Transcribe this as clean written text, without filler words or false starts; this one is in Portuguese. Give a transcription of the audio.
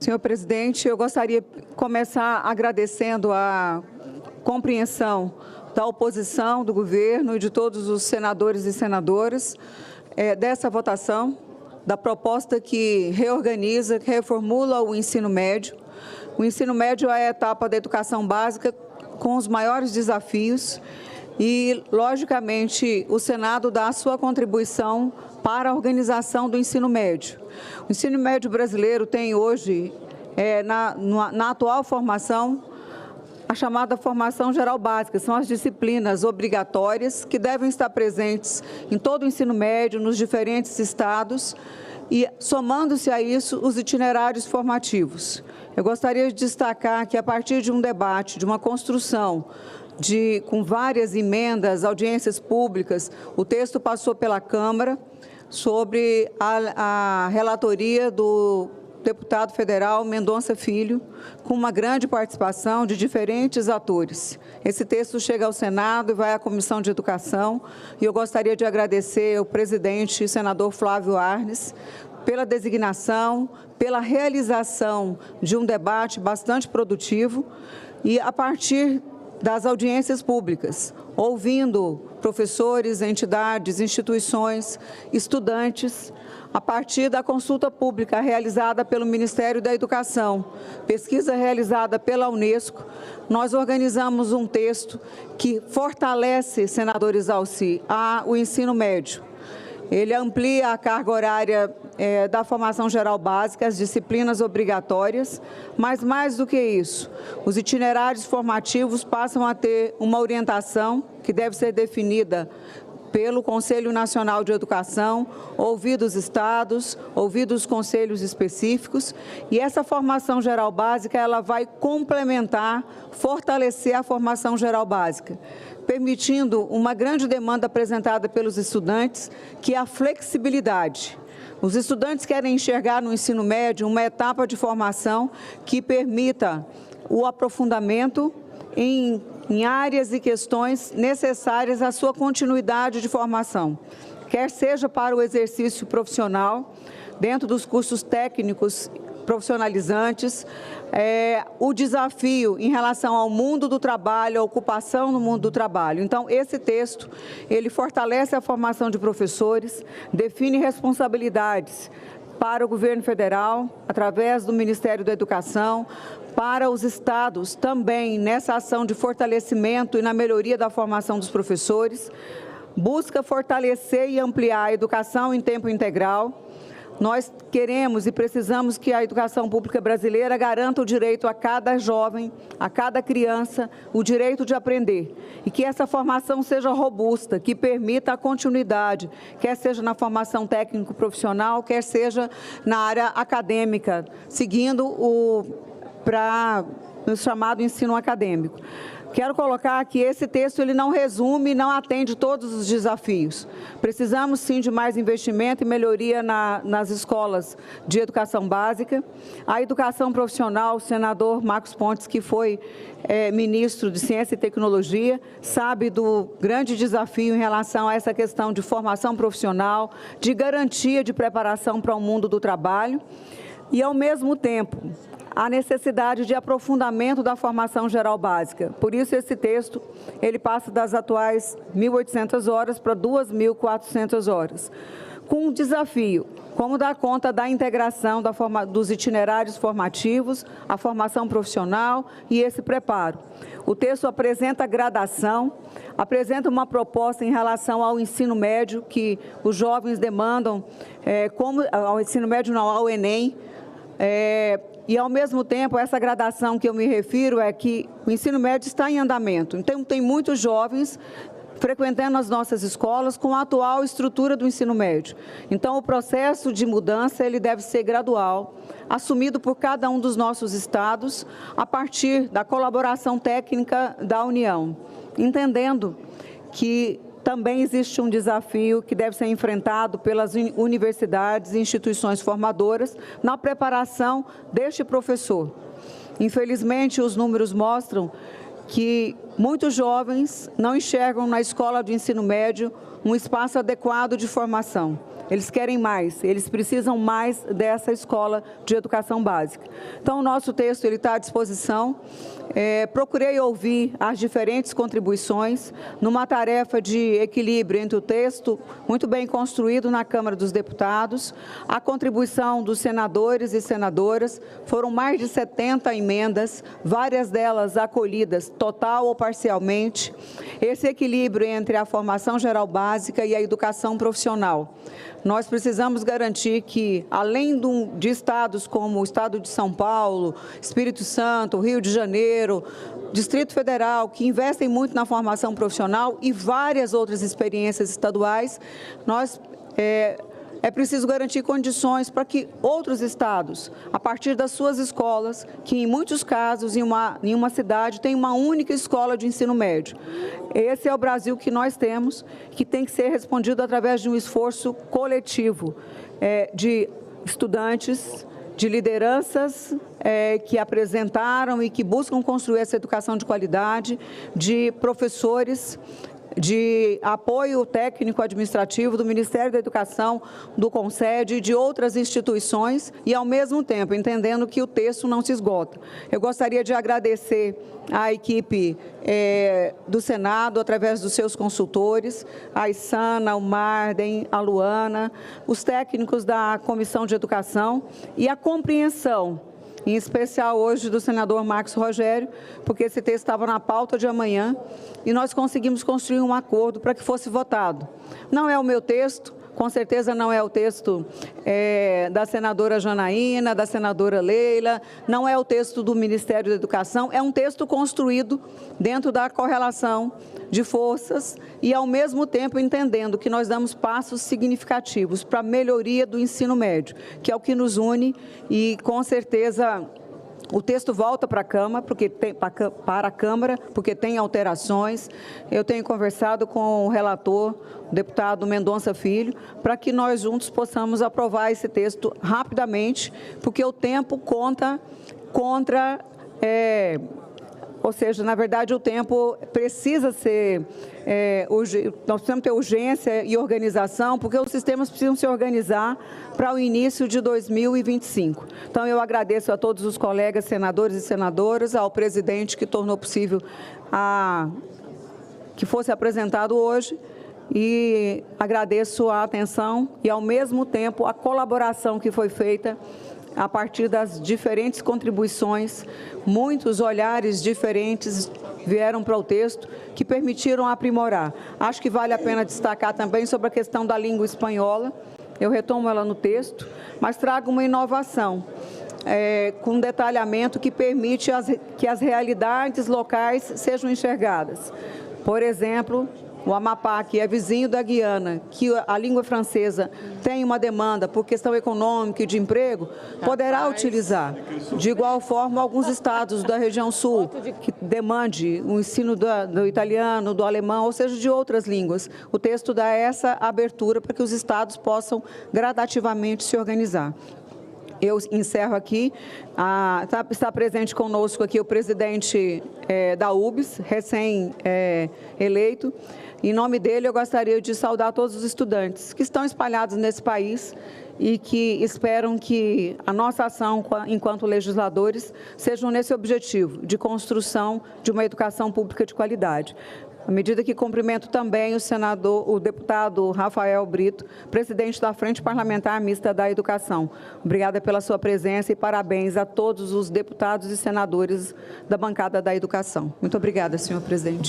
Senhor presidente, eu gostaria de começar agradecendo a compreensão da oposição, do governo e de todos os senadores e senadoras dessa votação, da proposta que reorganiza, que reformula o ensino médio. O ensino médio é a etapa da educação básica com os maiores desafios e, logicamente, o Senado dá a sua contribuição para a organização do ensino médio. O ensino médio brasileiro tem hoje, na atual formação, a chamada formação geral básica, são as disciplinas obrigatórias que devem estar presentes em todo o ensino médio, nos diferentes estados e, somando-se a isso, os itinerários formativos. Eu gostaria de destacar que, a partir de um debate, de uma construção, com várias emendas, audiências públicas, o texto passou pela Câmara sobre a relatoria do deputado federal Mendonça Filho, com uma grande participação de diferentes atores. Esse texto chega ao Senado e vai à Comissão de Educação, e eu gostaria de agradecer ao presidente, senador Flávio Arnes, pela designação, pela realização de um debate bastante produtivo e, a partir das audiências públicas, ouvindo professores, entidades, instituições, estudantes, a partir da consulta pública realizada pelo Ministério da Educação, pesquisa realizada pela Unesco, nós organizamos um texto que fortalece, senador Isalci, o ensino médio. Ele amplia a carga horária da formação geral básica, as disciplinas obrigatórias, mas mais do que isso, os itinerários formativos passam a ter uma orientação que deve ser definida pelo Conselho Nacional de Educação, ouvidos os estados, ouvidos os conselhos específicos, e essa formação geral básica ela vai complementar, fortalecer a formação geral básica, permitindo uma grande demanda apresentada pelos estudantes, que é a flexibilidade. Os estudantes querem enxergar no ensino médio uma etapa de formação que permita o aprofundamento em áreas e questões necessárias à sua continuidade de formação, quer seja para o exercício profissional, dentro dos cursos técnicos profissionalizantes, o desafio em relação ao mundo do trabalho, a ocupação no mundo do trabalho. Então, esse texto, ele fortalece a formação de professores, define responsabilidades para o governo federal, através do Ministério da Educação, para os estados também nessa ação de fortalecimento e na melhoria da formação dos professores, busca fortalecer e ampliar a educação em tempo integral. Nós queremos e precisamos que a educação pública brasileira garanta o direito a cada jovem, a cada criança, o direito de aprender. E que essa formação seja robusta, que permita a continuidade, quer seja na formação técnico-profissional, quer seja na área acadêmica, seguindo o chamado ensino acadêmico. Quero colocar que esse texto ele não resume e não atende todos os desafios. Precisamos, sim, de mais investimento e melhoria nas escolas de educação básica. A educação profissional, o senador Marcos Pontes, que foi ministro de Ciência e Tecnologia, sabe do grande desafio em relação a essa questão de formação profissional, de garantia de preparação para o mundo do trabalho e, ao mesmo tempo, a necessidade de aprofundamento da formação geral básica. Por isso, esse texto, ele passa das atuais 1.800 horas para 2.400 horas, com um desafio, como dar conta da integração dos itinerários formativos, a formação profissional e esse preparo. O texto apresenta gradação, apresenta uma proposta em relação ao ensino médio, que os jovens demandam, ao ensino médio não, ao Enem, e, ao mesmo tempo, essa gradação que eu me refiro é que o ensino médio está em andamento. Então, tem muitos jovens frequentando as nossas escolas com a atual estrutura do ensino médio. Então, o processo de mudança ele deve ser gradual, assumido por cada um dos nossos estados, a partir da colaboração técnica da União, entendendo que também existe um desafio que deve ser enfrentado pelas universidades e instituições formadoras na preparação deste professor. Infelizmente, os números mostram que muitos jovens não enxergam na escola de ensino médio um espaço adequado de formação. Eles querem mais, eles precisam mais dessa escola de educação básica. Então, o nosso texto está à disposição. Procurei ouvir as diferentes contribuições numa tarefa de equilíbrio entre o texto muito bem construído na Câmara dos Deputados, a contribuição dos senadores e senadoras. Foram mais de 70 emendas, várias delas acolhidas total ou parcialmente. Esse equilíbrio entre a formação geral básica e a educação profissional. Nós precisamos garantir que, além de estados como o estado de São Paulo, Espírito Santo, Rio de Janeiro, Distrito Federal, que investem muito na formação profissional e várias outras experiências estaduais, é preciso garantir condições para que outros estados, a partir das suas escolas, que em muitos casos, em uma cidade, tem uma única escola de ensino médio. Esse é o Brasil que nós temos, que tem que ser respondido através de um esforço coletivo de estudantes, de lideranças que apresentaram e que buscam construir essa educação de qualidade, de professores, de apoio técnico-administrativo do Ministério da Educação, do CONSED e de outras instituições e, ao mesmo tempo, entendendo que o texto não se esgota. Eu gostaria de agradecer à equipe do Senado, através dos seus consultores, a Isana, o Marden, a Luana, os técnicos da Comissão de Educação e a compreensão, em especial hoje do senador Marcos Rogério, porque esse texto estava na pauta de amanhã e nós conseguimos construir um acordo para que fosse votado. Não é o meu texto, com certeza não é o texto da senadora Janaína, da senadora Leila, não é o texto do Ministério da Educação, é um texto construído dentro da correlação de forças e, ao mesmo tempo, entendendo que nós damos passos significativos para a melhoria do ensino médio, que é o que nos une e, com certeza, o texto volta para a Câmara, porque tem alterações. Eu tenho conversado com o relator, o deputado Mendonça Filho, para que nós juntos possamos aprovar esse texto rapidamente, porque o tempo conta contra... Ou seja, na verdade, o tempo precisa ser... nós precisamos ter urgência e organização, porque os sistemas precisam se organizar para o início de 2025. Então, eu agradeço a todos os colegas senadores e senadoras, ao presidente que tornou possível que fosse apresentado hoje, e agradeço a atenção e, ao mesmo tempo, a colaboração que foi feita a partir das diferentes contribuições. Muitos olhares diferentes vieram para o texto que permitiram aprimorar. Acho que vale a pena destacar também sobre a questão da língua espanhola. Eu retomo ela no texto, mas trago uma inovação, com um detalhamento que permite que as realidades locais sejam enxergadas. Por exemplo, o Amapá, que é vizinho da Guiana, que a língua francesa tem uma demanda por questão econômica e de emprego, poderá utilizar. De igual forma, alguns estados da região sul, que demande o ensino do italiano, do alemão, ou seja, de outras línguas. O texto dá essa abertura para que os estados possam gradativamente se organizar. Eu encerro aqui. Está presente conosco aqui o presidente da UBS, recém-eleito. Em nome dele, eu gostaria de saudar todos os estudantes que estão espalhados nesse país e que esperam que a nossa ação, enquanto legisladores, seja nesse objetivo de construção de uma educação pública de qualidade. À medida que cumprimento também o deputado Rafael Brito, presidente da Frente Parlamentar Mista da Educação. Obrigada pela sua presença e parabéns a todos os deputados e senadores da bancada da Educação. Muito obrigada, senhor presidente.